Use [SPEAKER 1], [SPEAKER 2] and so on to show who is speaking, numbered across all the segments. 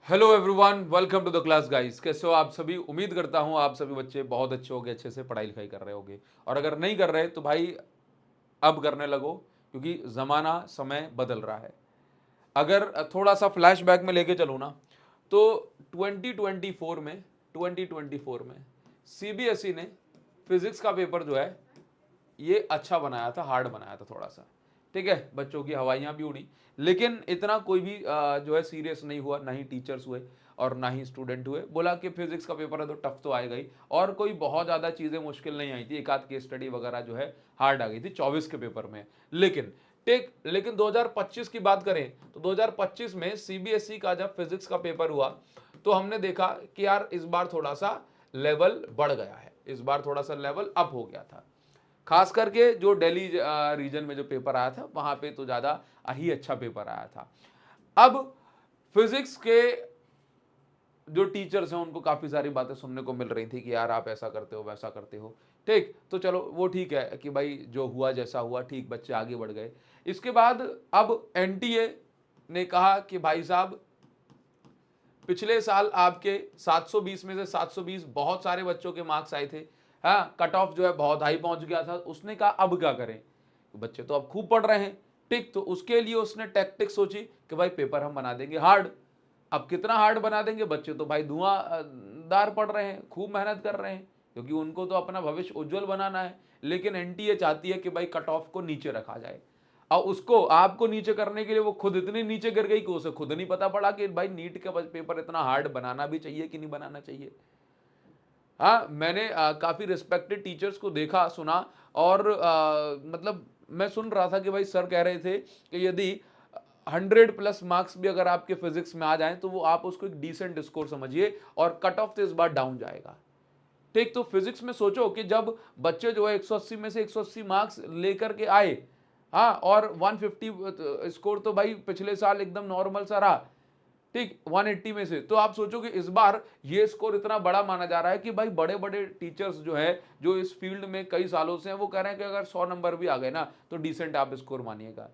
[SPEAKER 1] Hello everyone, welcome to the class guys. कैसे हो आप सभी? उम्मीद करता हूं आप सभी बच्चे बहुत अच्छे होंगे, अच्छे से पढ़ाई लिखाई कर रहे होंगे। और अगर नहीं कर रहे तो भाई अब करने लगो, क्योंकि ज़माना समय बदल रहा है। अगर थोड़ा सा फ्लैशबैक में लेके चलूँ ना, तो 2024 में सीबीएसई ने फिजिक्स का पेपर जो है ये अच्छा बनाया था, हार्ड बनाया था थोड़ा सा। ठीक है, बच्चों की हवाइयाँ भी उड़ी, लेकिन इतना कोई भी जो है सीरियस नहीं हुआ, ना ही टीचर्स हुए और ना ही स्टूडेंट हुए। बोला कि फिजिक्स का पेपर है तो टफ तो आएगा ही, और कोई बहुत ज़्यादा चीज़ें मुश्किल नहीं आई थी। एक आध केस स्टडी वगैरह जो है हार्ड आ गई थी 24 के पेपर में। लेकिन 2025 की बात करें तो 2025 में सीबीएसई का जब फिजिक्स का पेपर हुआ तो हमने देखा कि यार इस बार थोड़ा सा लेवल बढ़ गया है, इस बार थोड़ा सा लेवल अप हो गया था। खास करके जो दिल्ली रीजन में जो पेपर आया था वहां पे तो ज्यादा ही अच्छा पेपर आया था। अब फिजिक्स के जो टीचर्स हैं उनको काफी सारी बातें सुनने को मिल रही थी कि यार आप ऐसा करते हो, वैसा करते हो। ठीक, तो चलो वो ठीक है कि भाई जो हुआ जैसा हुआ, ठीक, बच्चे आगे बढ़ गए। इसके बाद अब एनटीए ने कहा कि भाई साहब पिछले साल आपके 720 में से 720 बहुत सारे बच्चों के मार्क्स आए थे। हाँ, कट ऑफ जो है बहुत हाई पहुंच गया था। उसने कहा अब क्या करें, तो बच्चे तो अब खूब पढ़ रहे हैं। ठीक, तो उसके लिए उसने टैक्टिक सोची कि भाई पेपर हम बना देंगे हार्ड। अब कितना हार्ड बना देंगे, बच्चे तो भाई धुआंधार पढ़ रहे हैं, खूब मेहनत कर रहे हैं, क्योंकि उनको तो अपना भविष्य उज्जवल बनाना है। लेकिन एनटीए चाहती है कि भाई कट ऑफ को नीचे रखा जाए, और उसको आपको नीचे करने के लिए वो खुद इतनी नीचे गिर गई कि उसे खुद नहीं पता पड़ा कि भाई नीट का पेपर इतना हार्ड बनाना भी चाहिए कि नहीं बनाना चाहिए। हाँ, मैंने काफी रिस्पेक्टेड टीचर्स को देखा, सुना, और मतलब मैं सुन रहा था कि भाई सर कह रहे थे कि यदि 100+ मार्क्स भी अगर आपके फिजिक्स में आ जाएं तो वो आप उसको एक डिसेंट स्कोर समझिए, और कट ऑफ तो इस बार डाउन जाएगा। ठीक, तो फिजिक्स में सोचो कि जब बच्चे जो है 180 में से 180 मार्क्स लेकर के आए, हाँ, और 150 स्कोर तो भाई पिछले साल एकदम नॉर्मल सा रहा। ठीक, 180 में से तो आप सोचो कि इस बार ये स्कोर इतना बड़ा माना जा रहा है कि भाई बड़े बड़े टीचर्स जो है, जो इस फील्ड में कई सालों से हैं, वो कह रहे हैं कि अगर 100 नंबर भी आ गए ना तो डिसेंट आप स्कोर मानिएगा।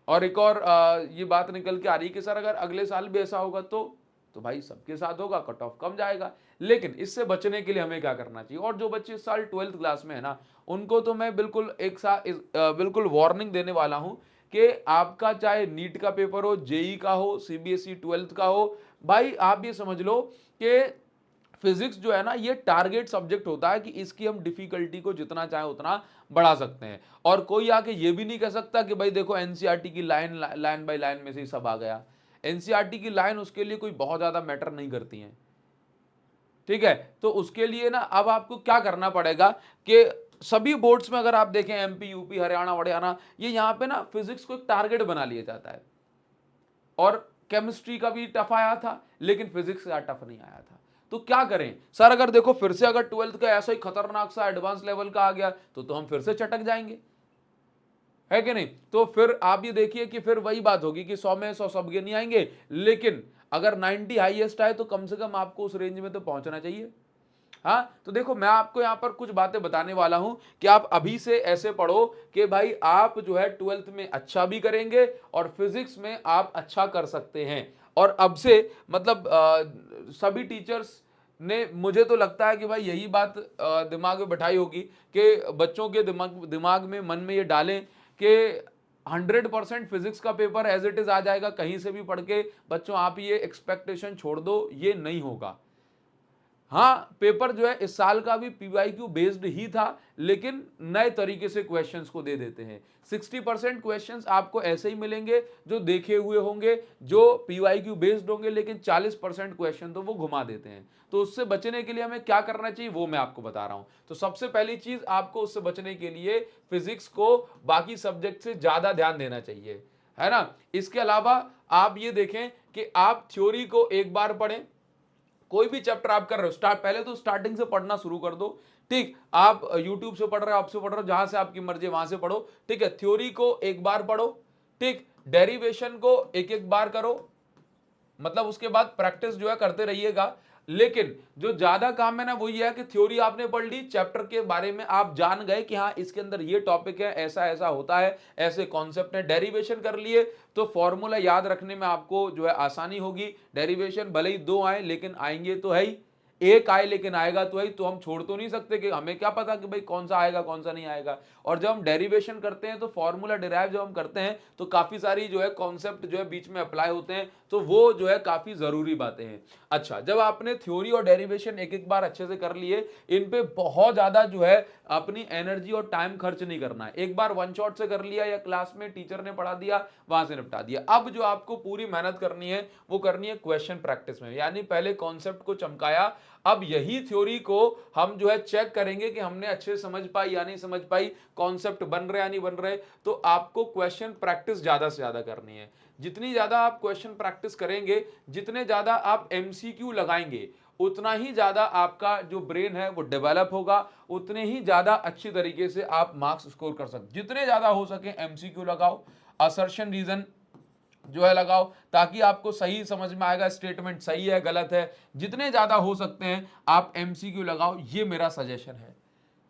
[SPEAKER 1] और एक और ये बात निकल के आ रही है कि सर अगर अगले साल भी ऐसा होगा तो भाई सबके साथ होगा, कट ऑफ कम जाएगा। लेकिन इससे बचने के लिए हमें क्या करना चाहिए? और जो बच्चे इस साल 12th क्लास में है ना, उनको तो मैं बिल्कुल बिल्कुल वार्निंग देने वाला हूं कि आपका चाहे नीट का पेपर हो, जेई का हो, सीबीएसई 12th का हो, भाई आप ये समझ लो कि फिजिक्स जो है ना ये टारगेट सब्जेक्ट होता है कि इसकी हम डिफिकल्टी को जितना चाहे उतना बढ़ा सकते हैं। और कोई आके ये भी नहीं कह सकता कि भाई देखो एनसीईआरटी की लाइन लाइन बाय लाइन में से ही सब आ गया। एनसीईआरटी की लाइन उसके लिए कोई बहुत ज्यादा मैटर नहीं करती है। ठीक है, तो उसके लिए ना अब आपको क्या करना पड़ेगा कि सभी बोर्ड्स में अगर आप देखें, एमपी, यूपी, हरियाणा, वरियाणा, ये यहाँ पे ना फिजिक्स को एक टारगेट बना लिया जाता है। और केमिस्ट्री का भी टफ आया था, लेकिन फिजिक्स का टफ नहीं आया था। तो क्या करें सर? अगर देखो फिर से अगर 12th का ऐसा ही खतरनाक सा एडवांस लेवल का आ गया तो हम फिर से चटक जाएंगे, है कि नहीं? तो फिर आप ये देखिए कि फिर वही बात होगी कि 100 में 100 सबके नहीं आएंगे, लेकिन अगर 90 हाईएस्ट आए तो कम से कम आपको उस रेंज में तो पहुंचना चाहिए। हाँ, तो देखो मैं आपको यहां पर कुछ बातें बताने वाला हूं कि आप अभी से ऐसे पढ़ो कि भाई आप जो है 12th में अच्छा भी करेंगे और फिजिक्स में आप अच्छा कर सकते हैं। और अब से मतलब सभी टीचर्स ने, मुझे तो लगता है कि भाई यही बात दिमाग में बैठाई होगी कि बच्चों के दिमाग दिमाग में, मन में ये डालें कि 100% फिजिक्स का पेपर एज इट इज आ जाएगा कहीं से भी पढ़ के। बच्चों आप ये एक्सपेक्टेशन छोड़ दो, ये नहीं होगा। हाँ, पेपर जो है इस साल का भी पीवाईक्यू बेस्ड ही था, लेकिन नए तरीके से क्वेश्चंस को दे देते हैं। 60% क्वेश्चंस आपको ऐसे ही मिलेंगे जो देखे हुए होंगे, जो पीवाईक्यू बेस्ड होंगे, लेकिन 40% क्वेश्चन तो वो घुमा देते हैं। तो उससे बचने के लिए हमें क्या करना चाहिए वो मैं आपको बता रहा हूं। तो सबसे पहली चीज, आपको उससे बचने के लिए फिजिक्स को बाकी सब्जेक्ट से ज्यादा ध्यान देना चाहिए, है ना? इसके अलावा आप ये देखें कि आप थ्योरी को एक बार पढ़ें। कोई भी चैप्टर आप कर रहे हो, स्टार्ट पहले तो स्टार्टिंग से पढ़ना शुरू कर दो। ठीक, आप यूट्यूब से पढ़ रहे हो, आपसे पढ़ रहे हो, जहां से आपकी मर्जी वहां से पढ़ो। ठीक है, थ्योरी को एक बार पढ़ो। ठीक, डेरिवेशन को एक एक बार करो, मतलब उसके बाद प्रैक्टिस जो है करते रहिएगा। लेकिन जो ज्यादा काम है ना वो ये है कि थ्योरी आपने पढ़ ली, चैप्टर के बारे में आप जान गए कि हाँ इसके अंदर ये टॉपिक है, ऐसा ऐसा होता है, ऐसे कॉन्सेप्ट है, डेरिवेशन कर लिए तो फॉर्मूला याद रखने में आपको जो है आसानी होगी। डेरिवेशन भले ही दो आए लेकिन आएंगे तो है ही, एक आए लेकिन आएगा तो है ही, तो हम छोड़ तो नहीं सकते कि हमें क्या पता कि भाई कौन सा आएगा कौन सा नहीं आएगा। और जब हम डेरिवेशन करते हैं तो फॉर्मूला डिराइव जब हम करते हैं तो काफी सारी जो है कॉन्सेप्ट जो है बीच में अप्लाई होते हैं, तो वो जो है काफी जरूरी बातें हैं। अच्छा, जब आपने थ्योरी और डेरिवेशन एक एक बार अच्छे से कर लिए, इन पे बहुत ज्यादा जो है अपनी एनर्जी और टाइम खर्च नहीं करना है, एक बार वन शॉट से कर लिया या क्लास में टीचर ने पढ़ा दिया वहां से निपटा दिया। अब जो आपको पूरी मेहनत करनी है वो करनी है क्वेश्चन प्रैक्टिस में, यानी पहले कॉन्सेप्ट को चमकाया, अब यही थ्योरी को हम जो है चेक करेंगे कि हमने अच्छे से समझ पाई या नहीं समझ पाई, कॉन्सेप्ट बन रहे या नहीं बन रहे। तो आपको क्वेश्चन प्रैक्टिस ज्यादा से ज्यादा करनी है। जितनी ज्यादा आप क्वेश्चन प्रैक्टिस करेंगे, जितने ज्यादा आप एमसीक्यू लगाएंगे, उतना ही ज्यादा आपका जो ब्रेन है वो डेवलप होगा, उतने ही ज्यादा अच्छी तरीके से आप मार्क्स स्कोर कर सकते। जितने ज्यादा हो सके एमसीक्यू लगाओ, असर्शन रीजन जो है लगाओ, ताकि आपको सही समझ में आएगा स्टेटमेंट सही है गलत है। जितने ज्यादा हो सकते हैं आप एमसीक्यू लगाओ, ये मेरा सजेशन है।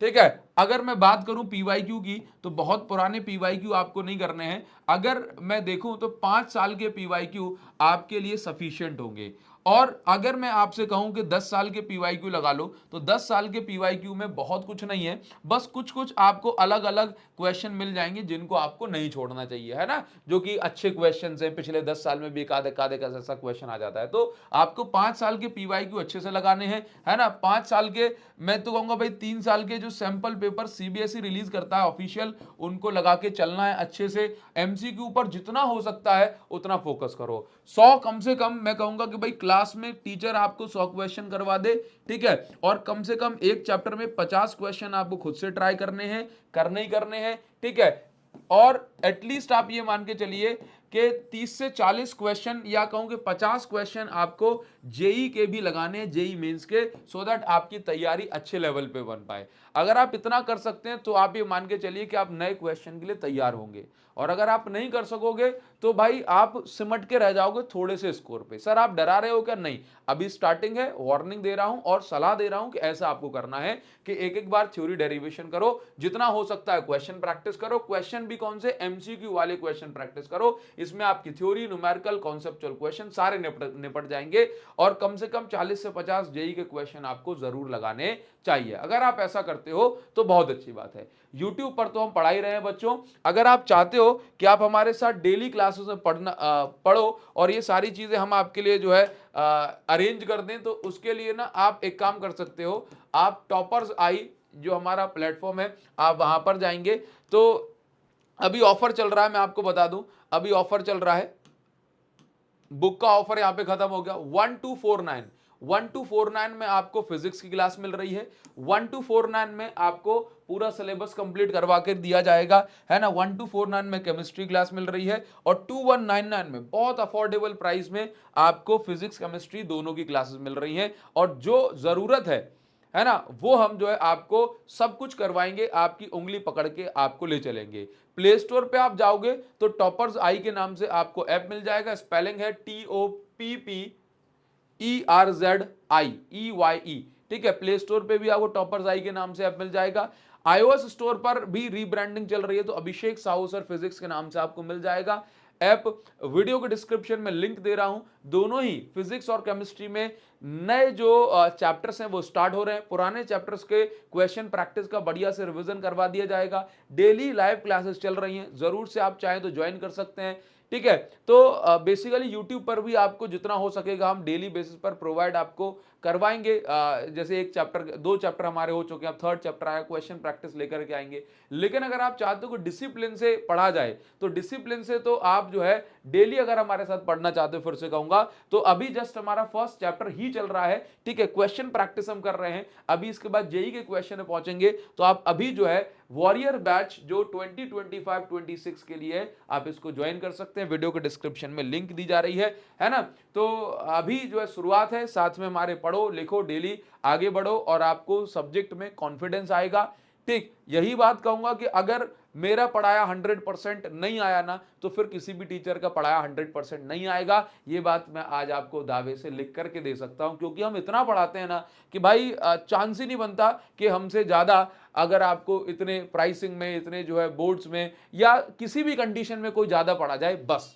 [SPEAKER 1] ठीक है, अगर मैं बात करूं पीवाईक्यू की, तो बहुत पुराने पीवाईक्यू आपको नहीं करने हैं। अगर मैं देखूं तो 5 साल के पीवाईक्यू आपके लिए सफिशिएंट होंगे। और अगर मैं आपसे कहूं कि 10 साल के पीवाईक्यू लगा लो, तो 10 साल के पीवाईक्यू में बहुत कुछ नहीं है, बस कुछ कुछ आपको अलग अलग क्वेश्चन मिल जाएंगे जिनको आपको नहीं छोड़ना चाहिए, है ना, जो कि अच्छे क्वेश्चन हैं, पिछले 10 साल में भी एक आधे का ऐसा क्वेश्चन आ जाता है। तो आपको 5 साल के पीवाईक्यू अच्छे से लगाने हैं, है ना। 5 साल के, मैं तो कहूंगा भाई 3 साल के जो सैंपल पेपर सीबीएसई रिलीज करता है ऑफिशियल, उनको लगा के चलना है अच्छे से। एमसीक्यू पर जितना हो सकता है उतना फोकस करो। 100 कम से कम मैं कहूंगा कि भाई क्लास में टीचर आपको 100 क्वेश्चन करवा दे, ठीक है, और कम से कम एक चैप्टर में 50 क्वेश्चन आपको खुद से ट्राई करने हैं, करने ही करने हैं, ठीक है। और एटलीस्ट आप ये मान के चलिए कि 30 से 40 क्वेश्चन या कहूं कि 50 क्वेश्चन आपको जेई के भी लगाने हैं, जेई मेंस के, सो दैट आपकी तैयारी अच्छे लेवल पे बन पाए। अगर आप इतना कर सकते हैं तो आप ये मान के चलिए कि आप नए क्वेश्चन के लिए तैयार होंगे। और अगर आप नहीं कर सकोगे तो भाई आप सिमट के रह जाओगे थोड़े से स्कोर पे। सर आप डरा रहे हो क्या? नहीं, अभी स्टार्टिंग है, वार्निंग दे रहा हूं और सलाह दे रहा हूं कि ऐसा आपको करना है कि एक एक बार थ्योरी डेरिवेशन करो, जितना हो सकता है क्वेश्चन प्रैक्टिस करो। क्वेश्चन भी कौन से? एमसीक्यू वाले क्वेश्चन प्रैक्टिस करो। इसमें आपकी थ्योरी, न्यूमेरिकल, कॉन्सेप्चुअल क्वेश्चन सारे निपट जाएंगे। और कम से कम 40 से 50 जेई के क्वेश्चन आपको जरूर लगाने चाहिए। अगर आप ऐसा करते हो तो बहुत अच्छी बात है। यूट्यूब पर तो हम पढ़ा ही रहे हैं बच्चों, अगर आप चाहते हो कि आप हमारे साथ डेली क्लासेस में पढ़ो और ये सारी चीजें हम आपके लिए जो है अरेंज कर दें, तो उसके लिए ना आप एक काम कर सकते हो, आप टॉपर्स आई जो हमारा प्लेटफॉर्म है, आप वहां पर जाएंगे तो अभी ऑफर चल रहा है, मैं आपको बता दूं, अभी ऑफर चल रहा है, बुक का ऑफर यहां पे खत्म हो गया। 1249 में आपको फिजिक्स की क्लास मिल रही है। 1249 में आपको पूरा सिलेबस कंप्लीट करवा के दिया जाएगा, है ना। 1249 में केमिस्ट्री क्लास मिल रही है और 2199 में बहुत अफोर्डेबल प्राइस में आपको फिजिक्स केमिस्ट्री दोनों की क्लासेस मिल रही हैं। और जो जरूरत है ना, वो हम जो है आपको सब कुछ करवाएंगे, आपकी उंगली पकड़ के आपको ले चलेंगे। प्ले स्टोर पे आप जाओगे तो टॉपर्स आई के नाम से आपको ऐप मिल जाएगा, स्पेलिंग है TOPPERZIEYE, ठीक है। प्ले स्टोर पे भी आपको टॉपर्स आई के नाम से ऐप मिल जाएगा। iOS स्टोर पर भी रीब्रांडिंग चल रही है, तो अभिषेक साहू सर फिजिक्स के नाम से आपको मिल जाएगा ऐप। वीडियो के डिस्क्रिप्शन में लिंक दे रहा हूं। दोनों ही फिजिक्स और केमिस्ट्री में नए जो चैप्टर्स हैं वो स्टार्ट हो रहे हैं। पुराने चैप्टर्स के क्वेश्चन प्रैक्टिस का बढ़िया से रिवीजन करवा दिया जाएगा। डेली लाइव क्लासेस चल रही हैं, जरूर से आप चाहें तो ज्वाइन कर सकते हैं, ठीक है। तो बेसिकली यूट्यूब पर भी आपको जितना हो सकेगा हम डेली बेसिस पर प्रोवाइड आपको करवाएंगे। जैसे एक चैप्टर, 2 चैप्टर हमारे हो चुके हैं, अब 3rd चैप्टर आया, क्वेश्चन प्रैक्टिस लेकर के आएंगे। लेकिन अगर आप चाहते हो कि डिसिप्लिन से पढ़ा जाए, तो डिसिप्लिन से तो आप जो है डेली अगर हमारे साथ पढ़ना चाहते हो, फिर से कहूंगा, तो अभी जस्ट हमारा फर्स्ट चैप्टर ही चल रहा है, ठीक है। क्वेश्चन प्रैक्टिस हम कर रहे हैं, अभी इसके बाद जेई के क्वेश्चन में पहुंचेंगे। तो आप अभी जो है वॉरियर बैच जो 2025-26 के लिए आप इसको ज्वाइन कर सकते हैं। वीडियो के डिस्क्रिप्शन में लिंक दी जा रही है ना। तो अभी जो है शुरुआत है, साथ में हमारे पढ़ो लिखो, डेली आगे बढ़ो और आपको सब्जेक्ट में कॉन्फिडेंस आएगा, ठीक। यही बात कहूंगा कि अगर मेरा पढ़ाया 100% नहीं आया ना, तो फिर किसी भी टीचर का पढ़ाया 100% नहीं आएगा। ये बात मैं आज आपको दावे से लिख करके दे सकता हूं, क्योंकि हम इतना पढ़ाते हैं ना कि भाई चांस ही नहीं बनता कि हमसे ज्यादा अगर आपको इतने प्राइसिंग में, इतने जो है बोर्ड्स में या किसी भी कंडीशन में कोई ज्यादा पढ़ा जाए। बस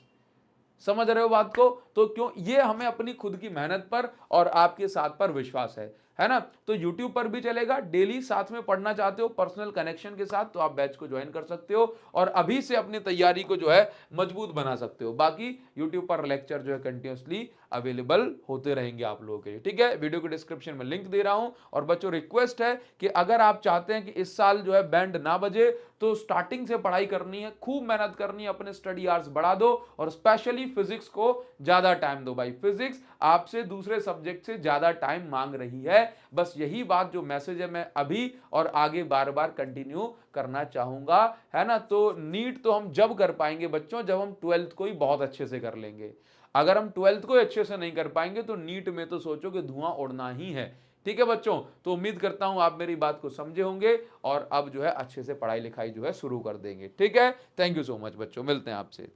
[SPEAKER 1] समझ रहे हो बात को? तो क्यों, ये हमें अपनी खुद की मेहनत पर और आपके साथ पर विश्वास है ना? तो YouTube पर भी चलेगा, डेली साथ में पढ़ना चाहते हो पर्सनल कनेक्शन के साथ, तो आप बैच को ज्वाइन कर सकते हो और अभी से अपनी तैयारी को जो है मजबूत बना सकते हो। बाकी YouTube पर लेक्चर जो है कंटिन्यूसली अवेलेबल होते रहेंगे आप लोगों के लिए, ठीक है? वीडियो के डिस्क्रिप्शन में लिंक दे रहा हूं। और बच्चों रिक्वेस्ट है कि अगर आप चाहते हैं कि इस साल जो है बैंड ना बजे, तो स्टार्टिंग से पढ़ाई करनी है, खूब मेहनत करनी है, अपने स्टडी आवर्स बढ़ा दो और स्पेशली फिजिक्स को ज्यादा टाइम दो। भाई फिजिक्स आपसे दूसरे सब्जेक्ट से ज्यादा टाइम मांग रही है। बस यही बात जो मैसेज है मैं अभी और आगे बार बार कंटिन्यू करना चाहूंगा, है ना? तो नीट तो हम जब कर पाएंगे बच्चों, जब हम 12th को ही बहुत अच्छे से कर लेंगे। अगर हम 12th को अच्छे से नहीं कर पाएंगे तो नीट में तो सोचो कि धुआं उड़ना ही है। ठीक है बच्चों, तो उम्मीद करता हूं आप मेरी बात को समझे होंगे और अब जो है अच्छे से पढ़ाई लिखाई जो है शुरू कर देंगे। ठीक है, थैंक यू सो मच बच्चों, मिलते हैं आपसे।